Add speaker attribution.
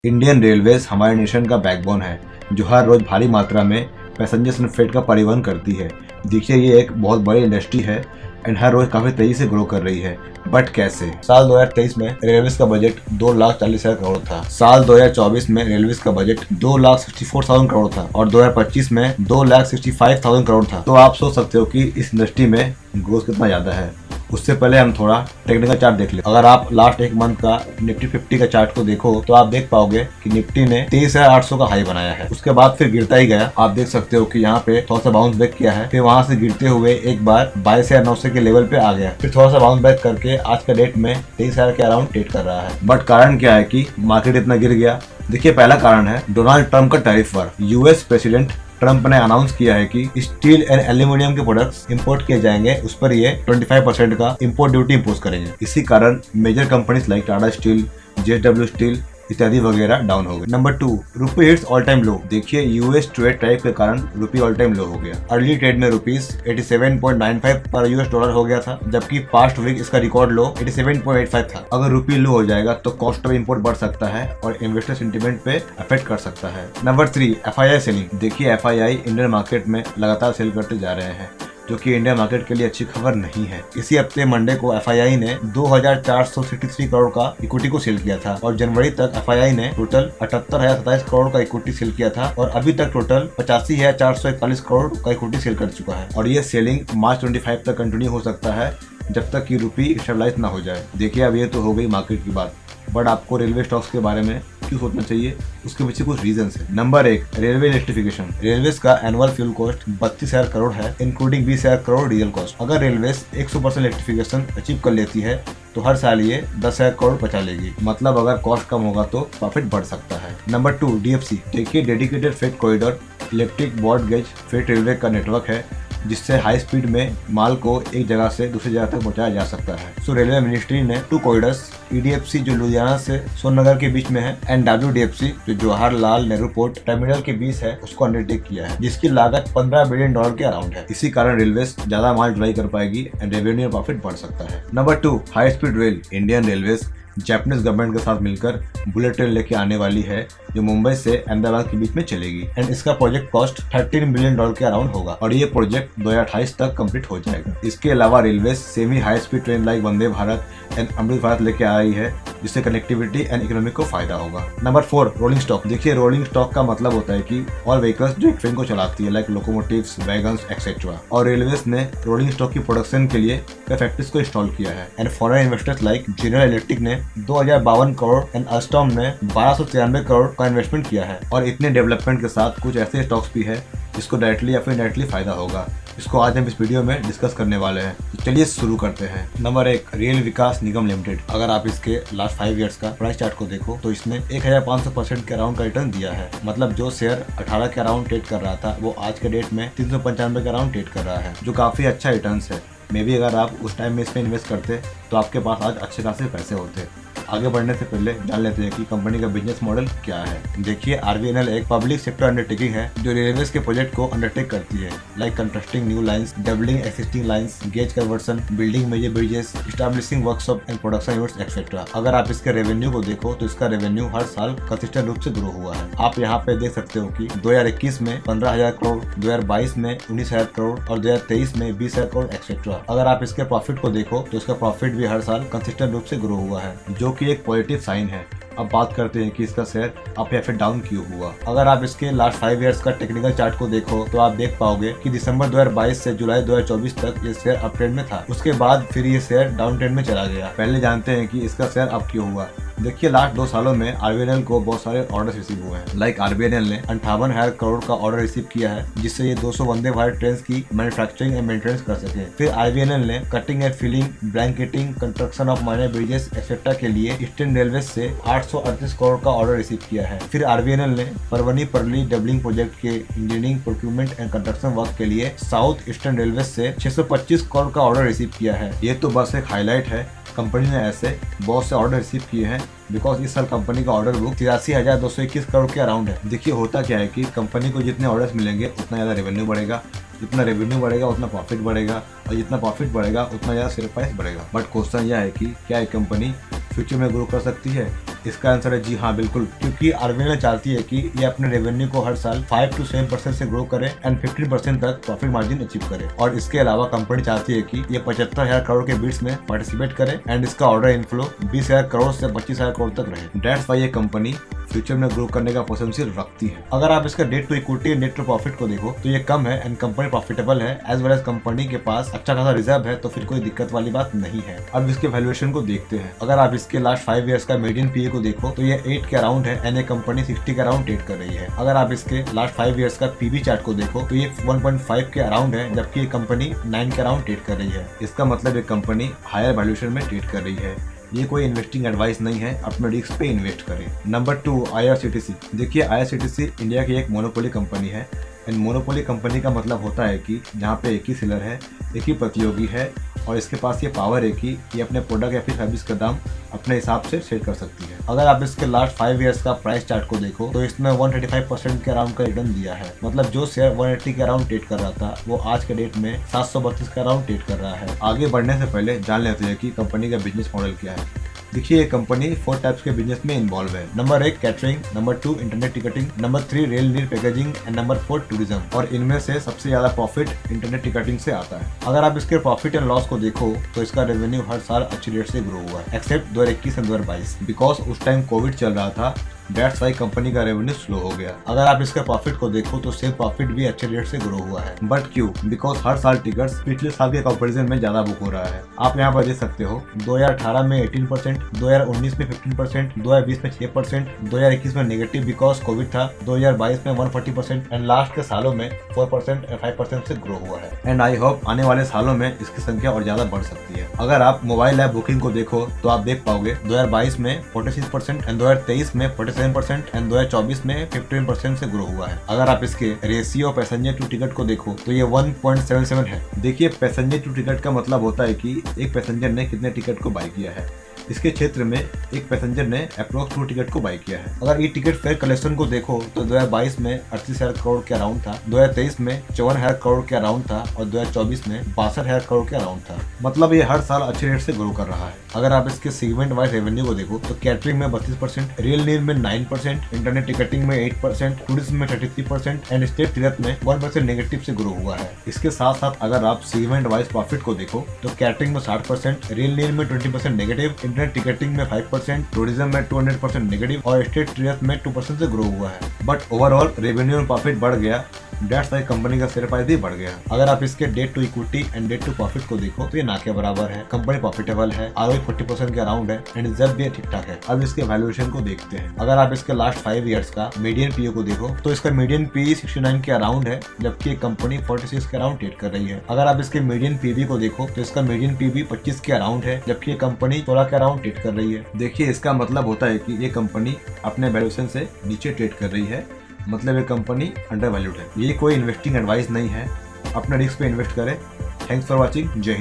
Speaker 1: Indian railways हमारे nation का backbone है जो हर रोज भारी मात्रा में पैसेंजर्स एंड फ्रेट का परिवहन करती है। देखिए ये एक बहुत बड़ी इंडस्ट्री है एंड हर रोज काफी तेजी से ग्रो कर रही है। बट कैसे? साल 2023 में रेलवेज का बजट 2,40,000 करोड़ था। साल 2024 में रेलवेज का बजट 2,64,000 करोड़ था और 2025 में 2,65,000 करोड़ था। तो आप सोच सकते हो कि इस इंडस्ट्री में ग्रोथ कितना ज्यादा है। उससे पहले हम थोड़ा टेक्निकल चार्ट देख ले। अगर आप लास्ट एक मंथ का निफ्टी 50 का चार्ट को देखो तो आप देख पाओगे कि निफ्टी ने 23,800 का हाई बनाया है। उसके बाद फिर गिरता ही गया। आप देख सकते हो कि यहाँ पे थोड़ा सा बाउंस बैक किया है, फिर वहां से गिरते हुए एक बार 22,900 के लेवल पे आ गया, फिर थोड़ा सा बाउंस बैक करके आज का डेट में 23,000 के अराउंड ट्रेड कर रहा है। बट कारण क्या है कि मार्केट इतना गिर गया? देखिए पहला कारण है डोनाल्ड ट्रम्प का टैरिफ वार। यूएस प्रेसिडेंट ट्रम्प ने अनाउंस किया है कि स्टील एंड एल्यूमिनियम के प्रोडक्ट्स इंपोर्ट किए जाएंगे, उस पर ये 25% का इंपोर्ट ड्यूटी इंपोज करेंगे। इसी कारण major companies like Tata steel, JSW steel इत्यादि वगैरह डाउन हो गए। Number 2, rupee hits all time low. देखिए यूएस ट्रेड टाइप के कारण रुपी ऑल टाइम लो हो गया। अर्ली ट्रेड में रुपीस 87.95 पर यूएस डॉलर हो गया था, जबकि पास्ट वीक इसका रिकॉर्ड लो 87.85 था। अगर रुपी लो हो जाएगा तो कॉस्ट ऑफ इंपोर्ट बढ़ सकता है और इन्वेस्टर सेंटिमेंट पे अफेक्ट कर सकता है। Number 3, FII selling. देखिए एफआईआई इंडियन मार्केट में लगातार सेल करते जा रहे हैं, जो कि इंडिया मार्केट के लिए अच्छी खबर नहीं है। इसी हफ्ते मंडे को एफआईआई ने 2,463 करोड़ का इक्विटी को सेल किया था और जनवरी तक एफआईआई ने टोटल 78,027 करोड़ का इक्विटी सेल किया था और अभी तक टोटल 85,441 करोड़ का इक्विटी सेल कर चुका है। और ये सेलिंग मार्च 25 तक कंटिन्यू हो सकता है जब तक कि रुपी स्टेबलाइज ना हो जाए। देखिए अब ये तो हो गई मार्केट की बात, बट आपको रेलवे स्टॉक्स के बारे में क्यों सोचना चाहिए, उसके पीछे कुछ रीजंस है। Number 1, railway electrification. रेलवेज का एनुअल फ्यूल कॉस्ट 32,000 करोड़ है, इंक्लूडिंग 20,000 करोड़ डीजल कॉस्ट। अगर रेलवेज 100% इलेक्ट्रिफिकेशन अचीव कर लेती है तो हर साल ये 10,000 करोड़ बचा लेगी। मतलब अगर कॉस्ट कम होगा तो प्रॉफिट बढ़ सकता है। Number 2, DFC. देखिए dedicated freight corridor electric broad gauge freight railway का नेटवर्क है जिससे हाई स्पीड में माल को एक जगह से दूसरी जगह तक पहुंचाया जा सकता है। सो रेलवे मिनिस्ट्री ने 2 कॉरिडोर्स, ईडीएफसी जो लुधियाना से सोननगर के बीच में है एंड डब्ल्यूडीएफसी जो जवाहरलाल नेहरू पोर्ट टर्मिनल के बीच है, उसको अंडरटेक किया है, जिसकी लागत $15 बिलियन के अराउंड है। इसी कारण रेलवे ज्यादा माल ड्राइव कर पाएगी एंड रेवेन्यू और प्रॉफिट बढ़ सकता है। Number 2, high speed rail. Indian railways Japanese government के साथ मिलकर बुलेट ट्रेन लेके आने वाली है जो मुंबई से अहमदाबाद के बीच में चलेगी एंड इसका प्रोजेक्ट कॉस्ट $13 बिलियन के अराउंड होगा और ये प्रोजेक्ट 2028 तक कंप्लीट हो जाएगा। इसके अलावा railway semi high speed train like Vande Bharat and Amrit Bharat लेके आ रही है जिससे कनेक्टिविटी एंड इकोनॉमिक को फायदा होगा। Number 4, rolling stock. देखिए रोलिंग स्टॉक का मतलब होता है कि ऑल व्हीकल्स जो एक ट्रेन को चलाती है लाइक लोकोमोटिव्स, वैगन्स एक्सेट्रा, और रेलवेज ने रोलिंग स्टॉक की प्रोडक्शन के लिए फैक्ट्रीज को इंस्टॉल किया है and foreign investors like general electric ने 2,052 करोड़ एंड अल्स्टॉम ने 1,293 करोड़ का इन्वेस्टमेंट किया है। और इतने डेवलपमेंट के साथ कुछ ऐसे स्टॉक्स भी है जिसको डायरेक्टली या फिर इनडायरेक्टली फायदा होगा, इसको आज हम इस वीडियो में डिस्कस करने वाले हैं। तो चलिए शुरू करते हैं। नंबर 1, रेल विकास निगम लिमिटेड। अगर आप इसके लास्ट 5 ईयर्स का प्राइस चार्ट को देखो तो इसने 1,500% के अराउंड का रिटर्न दिया है। मतलब जो शेयर 18 के अराउंड ट्रेड कर रहा था वो आज के डेट में 395 के अराउंड ट्रेड कर रहा है, जो काफी अच्छा रिटर्न है। मे बी अगर आप उस टाइम में इसमें इन्वेस्ट करते तो आपके पास आज अच्छे खासे पैसे होते। आगे बढ़ने से पहले जान लेते हैं कि कंपनी का बिजनेस मॉडल क्या है। देखिए आरबीएनएल एक पब्लिक सेक्टर अंडरटेकिंग है जो रेलवेज के प्रोजेक्ट को अंडरटेक करती है like constructing new lines, doubling existing lines, gauge conversion, building major bridges, establishing workshop and production units etcetera. अगर आप इसके रेवेन्यू को देखो तो इसका रेवेन्यू हर साल कंसिस्टेंट रूप से ग्रो हुआ है। आप यहाँ पे देख सकते हो कि 2021 में 15,000 करोड़, 2022 में 19,000 करोड़ और 2023 में 20,000 करोड़ एक्सेट्रा। अगर आप इसके प्रॉफिट को देखो तो इसका प्रॉफिट भी हर साल कंसिस्टेंट रूप से ग्रो हुआ है, जो कि एक पॉजिटिव साइन है। अब बात करते हैं कि इसका शेयर अप या फिर डाउन क्यों हुआ। अगर आप इसके लास्ट 5 इयर्स का टेक्निकल चार्ट को देखो तो आप देख पाओगे कि दिसंबर 2022 से जुलाई 2024 तक ये शेयर अप ट्रेंड में था। उसके बाद फिर ये शेयर डाउन ट्रेंड में चला गया। पहले जानते हैं कि इसका शेयर अप क्यों हुआ। देखिए लास्ट 2 सालों में आरबीएनएल को बहुत सारे ऑर्डर रिसीव हुए हैं। लाइक आरबीएनएल ने 58,000 करोड़ का ऑर्डर रिसीव किया है जिससे ये 200 वंदे भारत ट्रेन की मैन्युफैक्चरिंग एंड मेंटेनेंस कर सके। फिर आरबीएनएल ने cutting and filling, blanketing, construction of minor bridges etcetera के लिए ईस्टर्न रेलवे से 838 करोड़ का ऑर्डर रिसीव किया है। फिर आरबीएनएल ने परवनी परली डबलिंग प्रोजेक्ट के engineering, procurement and construction work के लिए साउथ ईस्टर्न रेलवे से 625 करोड़ का ऑर्डर रिसीव किया है। ये तो बस एक हाईलाइट है, कंपनी ने ऐसे बहुत से ऑर्डर रिसीव किए हैं बिकॉज इस साल कंपनी का ऑर्डर बुक 83,221 करोड़ के अराउंड है। देखिए होता क्या है कि कंपनी को जितने ऑर्डर्स मिलेंगे उतना ज़्यादा रेवेन्यू बढ़ेगा, जितना रेवेन्यू बढ़ेगा उतना प्रॉफिट बढ़ेगा और जितना प्रॉफिट बढ़ेगा उतना ज़्यादा शेयर प्राइस बढ़ेगा। बट क्वेश्चन यह है कि क्या एक कंपनी फ्यूचर में ग्रो कर सकती है? इसका आंसर है जी हाँ, बिल्कुल, क्योंकि आरबीआई चाहती है कि ये अपने रेवेन्यू को हर साल 5 to 7% से ग्रो करे एंड 15% तक प्रॉफिट मार्जिन अचीव करे। और इसके अलावा कंपनी चाहती है कि ये 75,000 करोड़ के बिड्स में पार्टिसिपेट करे एंड इसका ऑर्डर इनफ्लो 20,000 करोड़ से 25,000 करोड़ तक रहे। दैट्स व्हाई ये कंपनी फ्यूचर में ग्रो करने का पोटेंशियल रखती है। अगर आप इसका debt to equity net to profit को देखो तो ये कम है एंड कंपनी प्रॉफिटेबल है, एज वेल एज कंपनी के पास अच्छा खासा रिजर्व है, तो फिर कोई दिक्कत वाली बात नहीं है। अब इसके वैल्यूएशन को देखते हैं। अगर आप इसके लास्ट 5 इयर्स का मीडियन पीए को देखो तो ये 8 के अराउंड है एंड ये कंपनी 60 के अराउंड ट्रेड कर रही है। अगर आप इसके लास्ट 5 इयर्स का पीबी चार्ट को देखो तो ये 1.5 के अराउंड है, जबकि ये कंपनी 9 के अराउंड ट्रेड कर रही है। इसका मतलब ये कंपनी हायर वैल्यूएशन में ट्रेड कर रही है। ये कोई इन्वेस्टिंग एडवाइस नहीं है, अपने रिस्क पे इन्वेस्ट करें। Number 2, IRCTC। देखिए, IRCTC इंडिया की एक मोनोपोली कंपनी है एंड मोनोपोली कंपनी का मतलब होता है कि जहाँ पे एक ही सेलर है, एक ही प्रतियोगी है और इसके पास ये पावर है कि ये अपने प्रोडक्ट या फिर सर्विस का दाम अपने हिसाब से सेट कर सकती है। अगर आप इसके लास्ट 5 इयर्स का प्राइस चार्ट को देखो तो इसमें 135% के अराउंड का रिटर्न दिया है। मतलब जो शेयर 180 के अराउंड ट्रेड कर रहा था वो आज के डेट में 732 के अराउंड ट्रेड कर रहा है। आगे बढ़ने से पहले जान लेते हैं कि कंपनी का बिजनेस मॉडल क्या है। देखिए, ये कंपनी 4 टाइप्स के बिजनेस में इन्वॉल्व है। Number 1 catering, number 2 internet ticketing, number 3 rail नीर पैकेजिंग एंड नंबर 4 टूरिज्म। और इनमें से सबसे ज्यादा प्रॉफिट इंटरनेट टिकटिंग से आता है। अगर आप इसके प्रॉफिट एंड लॉस को देखो तो इसका रेवेन्यू हर साल अच्छी रेट से ग्रो हुआ है, एक्सेप्ट 2021 एंड 2022, बिकॉज उस टाइम कोविड चल रहा था। दैट्स वाई कंपनी का रेवेन्यू स्लो हो गया। अगर आप इसके प्रॉफिट को देखो तो सेल प्रॉफिट भी अच्छे रेट से ग्रो हुआ है। बट क्यों? बिकॉज हर साल टिकट्स पिछले साल के कंपैरिजन में ज्यादा बुक हो रहा है। आप यहाँ पर देख सकते हो 2018 में 18%, 2019 में 15%, 2020 में 6%, 2021 में नेगेटिव बिकॉज कोविड था, 2022 में 140% एंड लास्ट के सालों में 4% और 5% से ग्रो हुआ है। एंड आई होप आने वाले सालों में इसकी संख्या और ज्यादा बढ़ सकती है। अगर आप मोबाइल ऐप बुकिंग को देखो तो आप देख पाओगे 2022 में 46% एंड 2023 में 47% एंड 2024 में 15% से ग्रो हुआ है। अगर आप इसके रेशियो पैसेंजर टू टिकट को देखो तो ये 1.77 है। देखिए, पैसेंजर टू टिकट का मतलब होता है कि एक पैसेंजर ने कितने टिकट को बाय किया है। इसके क्षेत्र में एक पैसेंजर ने अप्रोक्स 2 टिकट को बाय किया है। अगर ये टिकट फेयर कलेक्शन को देखो तो 2022 में 38,000 करोड़ के अराउंड था, 2023 में 54,000 करोड़ के अराउंड था और 2024 में 62,000 करोड़ के अराउंड था। मतलब ये हर साल अच्छे रेट से ग्रो कर रहा है। अगर आप इसके सेगमेंट वाइज रेवेन्यू को देखो तो कैटरिंग में 32%, रेल नीर में 9%, इंटरनेट टिकटिंग में 8%, टूरिज्म में 33% एंड स्टेट तीर्थ में 1% नेगेटिव से ग्रो हुआ है। इसके साथ साथ अगर आप सेगमेंट वाइज प्रॉफिट को देखो तो कैटरिंग में 60%, रेल नीर में 20% नेगेटिव, टिकटिंग में 5%, टूरिज्म में 200% नेगेटिव और स्टेट तीर्थ में 2% से ग्रो हुआ है। बट ओवरऑल रेवेन्यू और प्रॉफिट बढ़ गया। दैट्स वाई कंपनी का शेयर प्राइस भी बढ़ गया। अगर आप इसके debt to equity and debt to profit को देखो तो ये ना के बराबर है। कंपनी प्रॉफिटेबल है, ROE 40% के अराउंड है एंड रिजर्व भी ठीक ठाक है। अब इसके वैल्यूएशन को देखते हैं। अगर आप इसके लास्ट 5 इयर्स का मीडियन पीए को देखो तो इसका मीडियन पीई 69 के अराउंड है, जबकि कंपनी 46 के अराउंड ट्रेड कर रही है। अगर आप इसके मीडियन पीबी को देखो तो इसका मीडियन पीबी 25 के अराउंड है, जबकि कंपनी 16 के अराउंड ट्रेड कर रही है। देखिए, इसका मतलब होता है कि ये कंपनी अपने वैल्यूएशन से नीचे ट्रेड कर रही है, मतलब ये कंपनी अंडर वैल्यूड है। ये कोई इन्वेस्टिंग एडवाइस नहीं है, अपने रिस्क पे इन्वेस्ट करें। Thanks for watching. जय हिंद।